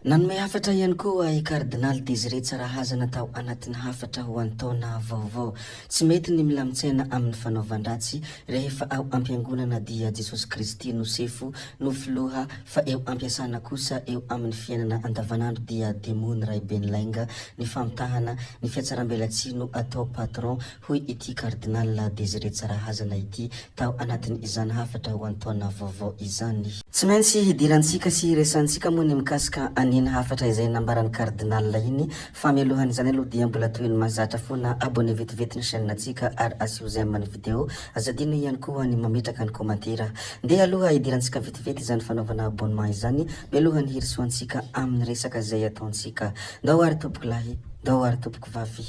Nanome hafatra ihany koa i Cardinal Désiré Tsarahazana tao anatin'ny hafatra ho an'ny taona vaovao. Tsy mety ny milamin-tsaina amin'ny fanaovan-dratsy rehefa ao am-piangonana dia Jesosy Kristy no sefo no filoha, fa eo ampiasana kosa eo amin'ny fiainana andavanandro dia demony ray benlainga ny famitahana ny fiatsaram-belatsino atao patron hoy ity Cardinal Désiré Tsarahazana ity tao anatin'ny izany hafatra ho an'ny taona vaovao izany. Tsy maintsy hidirantsika sy resantsika moa ny mikasika aniny hafatra izay nambaran'ny Cardinal iny, fa mialohany izany aloha dia mbola toy ny mahazatra foana abonné vetivety ny chaîne-natsika ary asio j'aime ny vidéo, azadino ihany koa ny mametraka ny commentaire. Ndeha aloha hidirantsika vetivety izany fanaovana abonnement izany, mialohany hirisoantsika amin'ny resaka izay ataontsika. Ndao ary tompoko lahy, ndao ary tompoko vavy.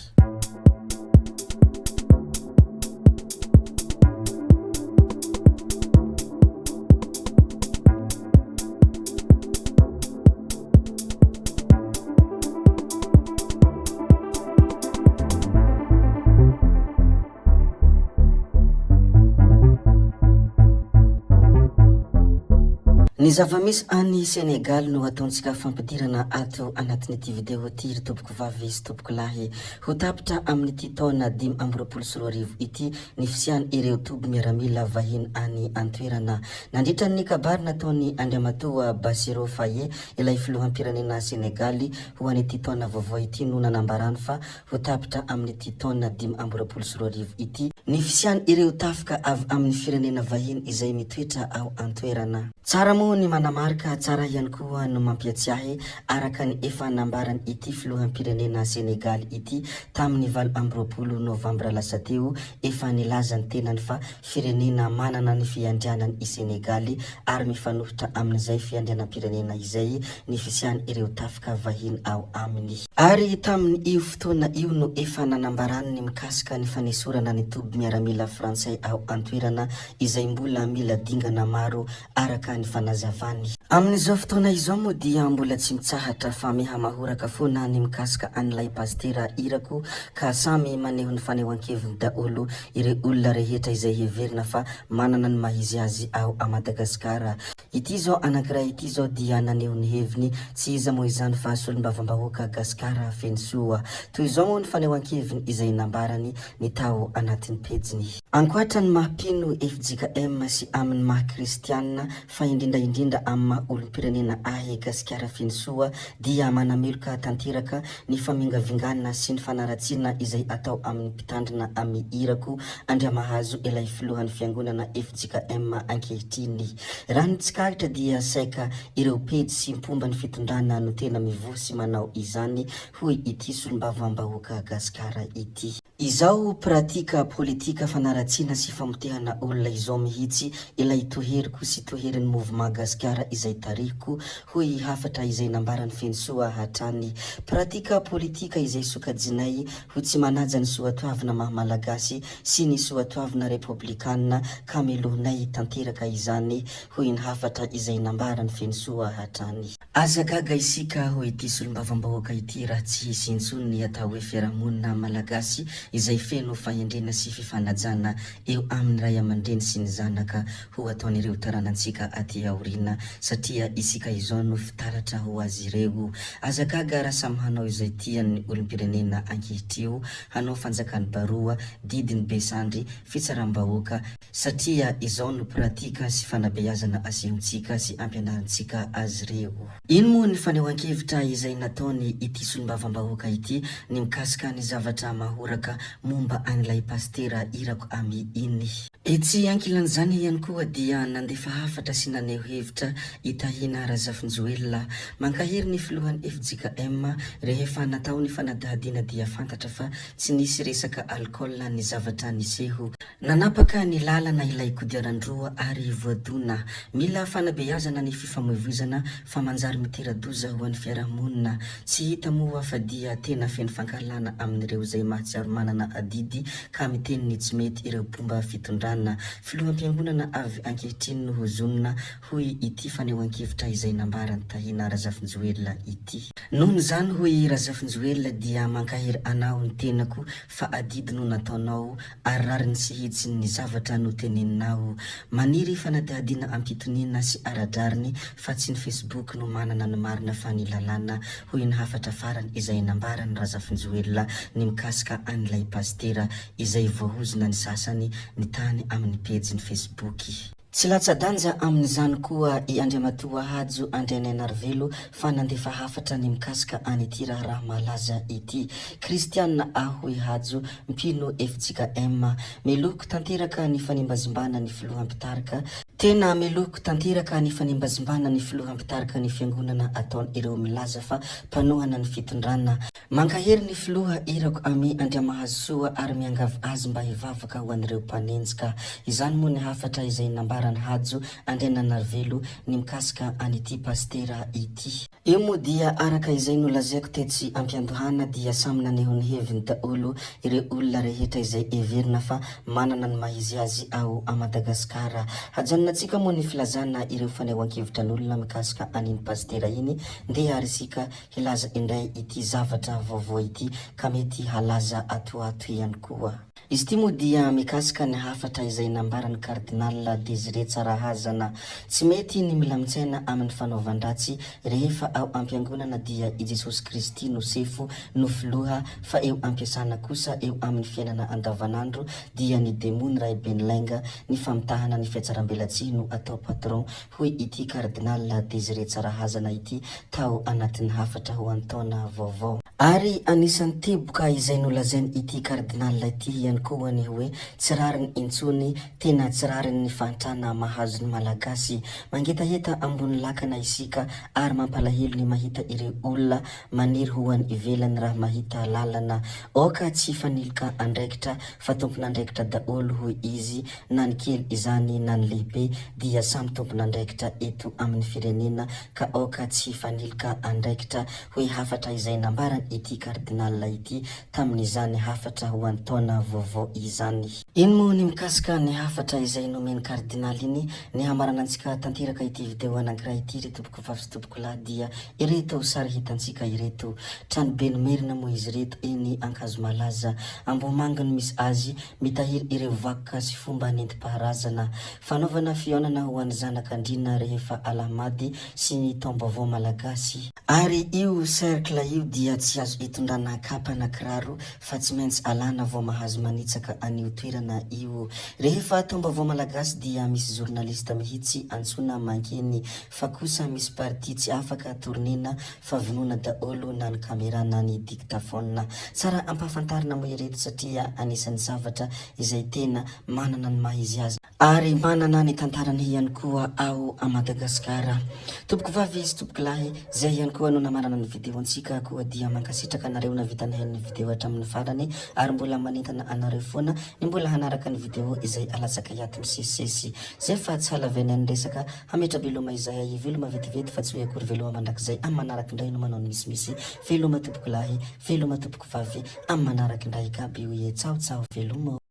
Ny zava-misy any Senegal no ataontsika fampidirana ato anatin'ity vidéo ity ry tompoko vavy sy tompoko lahy. Ho tapitra amin'ity taona 2024 ity ny fisiany ireo toby miaramila vahiny any antoerana. Nandritra ny kabary nataony Andriamatoa Bassirou Faye ilay filoham-pirenena Senegaly ho an'ity taona vaovao ity no nanambarany fa ho tapitra amin'ity taona 2024 ity ny fisiany ireo tafika avy amin'ny firenena vahiny izay mitoetra ao antoerana. Tsara moa ny manamarika, tsara ihany koa no mampiatsiahy araka ny efa nambarany ity filoham-pirenena Senegal ity tamin'ny 20 Novambra lasa teo, efa nilaza ny tenany fa firenena manana ny fiandrianany i Senegaly ary mifanohitra amin'izay fiandrianam-pirenena izay ny fisiany ireo tafika vahiny ao aminy. Ary tamin'ny io fotoana io no efa nanambarany ny mikasika ny fanesorana ny toby miaramila frantsay ao antoerana izay mbola mila dingana maro araka ny fanazavany. Amin'izao fotoana izao moa dia mbola tsy mitsahatra fa mihamahoraka foana ny mikasika an'ilay pastera irako ka samy maneho ny fanehoan-keviny daholo ireo olona rehetra izay heverina fa manana ny mahizy azy ao a Madagasikara. Ity zao anankiray ity zao dia naneho ny heviny tsy iza moa izany fa solombavam-bahoaka Gasikara Fensoa. Toy izao moa ny fanehoan-keviny izay nambarany ny tao anatin'ny pejiny. Ankoatra ny mahampino FJKM sy amin'ny maha-kristianina fa indrindra amin'ny maha-olom-pirenena ahy Gasikara Fensoa dia manameloka tanteraka ny famingavingana sy ny fanaratsiana izay atao amin'ny mpitandrina amin'ny irako Andriamahazo ilay filohan'ny fiangonana FJKM ankehitriny. Raha ny tsikahitra dia saika ireo pejy sy mpomba ny fitondrana no tena mivoha sy manao izany hoy ity solombavam-bahoaka Gasikara ity. Izao pratika politika fanaratsiana sy famotehana olona izao mihitsy ilay toheriko sy toherin'ny mouvement Gasikara izay tarihiko hoy hafatra izay nambarany Fensoa hatrany. Pratika politika izay sokajinay ho tsy manaja ny soatoavina maha-malagasy sy ny soatoavina republikanina ka melohonay tanteraka izany hoy ny hafatra izay nambarany Fensoa hatrany. Aza gaga isika hoy ity solombavam-bahoaka ity raha tsy hisy intsony ny atao hoe fiarahamonina malagasy izay feno fahendrena sy fifanajana eo amin'ny ray aman-dreny sy ny zanaka ho ataon'ireo taranantsika aty aorina satria isika izao no fitaratra ho azy ireo. Aza gaga raha samy hanao izay tian'ny olom-pirenena ankehitreo, hanao fanjakany baroa didiny besandry fitsaram-bahoaka satria izao no pratika sy fanabeazana asehontsika sy ampianarantsika azy ireo. Ino moa ny fanehoan-kevitra izay nataony ity solombavam-bahoaka ity ny mikasika ny zavatra mahoraka momba an'ilay pastera irako ami iny. Etsy ankilan'izany ihany koa dia nandefa hafatra sy naneho hevitra itahina Razafinjoelina mankahery ny filohan'ny FJKM rehefa natao ny fanadahadiana dia fantatra fa tsy nisy resaka alcool ny zavatra niseho. Nanapaka ny lalana ilay kodiaran-droa ary voadona. Mila fanabeazana ny fifamoivoizana fa manjary mitera-doza ho an'ny fiarahamonina. Tsy hita moa fa dia tena feno fankalana amin'ireo izay mahatsiaro manana adidy ka miteny tsy mety ireo pomba fitondrana filoham-piangonana avy ankehitriny no zonona hoy ity fanehoan-kevitra izay nambarany tahina Razafinjoela ity. Nohon' zany hoy Razafinjoela dia mankahery anao ny tenako fa adidy no nataonao ary rariny sy hitsiny ny zavatra no teneninao. Maniry fanadihadiana ampitoniana sy aradrariny fa tsy ny Facebook no manana ny marina fa ny lalàna hoy ny hafatra farany izay nambarany Razafinjoela ny mikasika an'ilay pastera izay voahozona ny sasany ny tany amin'ny pejy ny Facebook. Tsy latsa-danja amin'izany koa i Andriamatoa Hajo Andrianenarivelo fa nandefa hafatra ny mikasika an'ity raha malaza ity. Kristiana Ahoy Hajo mpino F-tsika M meloko tanteraka ny fanimbazimbana ny filoham-pitarika. Tena meloko tanteraka ny fanimbazimbana ny filoham-pitarika ny fiangonana ataony ireo milaza fa mpanohana ny fitondrana. Mankahery ny filoha irako ami Andriamahazosoa ary miangavy azy mba hivavaka ho an'ireo mpanenjika. Izany moa ny hafatra izay nambarany Hajo Andrianenarivelo ny mikasika an'ity pastera ity. Eo moa dia araka izay nolazaiko tetsy ampiandohana dia samy naneho ny heviny daholo ireo olona rehetra izay everina fa manana ny mahizy azy ao a Madagasikara. Hajanonantsika moa ny filazana ireo fanehoan-kevitran'olona mikasika an'iny pastera iny ndeha ary isika hilaza indray ity zavatra vaovao ity ka mety halaza atoato ihany koa. Izy ity moa dia mikasika ny hafatra izay nambarany Kardinal Desire Tsarahazana. Tsy mety ny milamin-tsaina amin'ny fanaovan-dratsy rehefa ao ampiangonana dia i Jesosy Kristy no sefo no filoha fa eo ampiasana kosa eo amin'ny fiainana andavanandro dia ny demony ray Benlenga ny famitahana ny fiatsaram-belatsy no atao patron hoy ity Kardinal Desire Tsarahazana ity tao anatin'ny hafatra ho antaona vaovao. Ary anisan'ny teboka izay nolazainy ity Kardinal ity ihany koa ny hoe tsy rariny intsony tena tsy rariny ny fahantrana mahazo ny malagasy. Mangetaheta ambony lakana isika ary mampalahelo ny mahita ireo olona maniry ho any ivelany raha mahita lalana. Oka tsy fanilika andraikitra fa tompona andraikitra daholo hoy izy na ny kely izany na ny lehibe dia samy tompona andraikitra eto amin'ny firenena ka oka tsy fanilika andraikitra hoy hafatra izay nambarany ity Kardinal ity tamin'izany hafatra ho antaona vaovao izany. Ino moa ny mikasika ny hafatra izay nomeny Kardinal iny ny hamarana antsika tanteraka ity video anankiray ity ry tompoko vavy sy tompoko lahy dia ireto sary hitantsika ireto trano be merina moa izy reto eny Ankazo Malaza Ambomanga no misy azy mitahiry ireo vakoka sy fomba nentim-paharazana fanaovana fihaonana ho an'ny zanak'Andriana rehefa alamady sy ny taom-baovao malagasy. Ary io cercle io dia tsy azo itondrana kapa na kiraro fa tsy maintsy alana vao mahazo manitsaka an'io toerana io. Rehefa taom-baovao malagasy dia misy journaliste mihitsy antsona mankeny fa kosa misy parti tsy afaka tournena fa vonona daholo na ny kamera na ny dictaphone. Tsara ampahafantarina moa ireto satria anisan'ny zavatra izay tena manana ny mahizy azy ary manana ny tantarany ihany koa ao a Madagasikara. Tompoko vavy sy tompoko lahy zay ihany koa no namarana ny video antsika koa dia mankasitraka anareo na vitany ny video hatramin'ny farany ary mbola manentana anareo foana ny mbola hanaraka ny video izay alatsaka hiato misesisesy zay fa tsy halaveny ny resaka hametra veloma izay veloma vetivety fa tsy hoe akory veloma mandrakizay amin'ny manaraka indray no manao ny misimisy veloma tompoko lahy veloma tompoko vavy amin'ny manaraka indray ka be hoe tsao tsao veloma.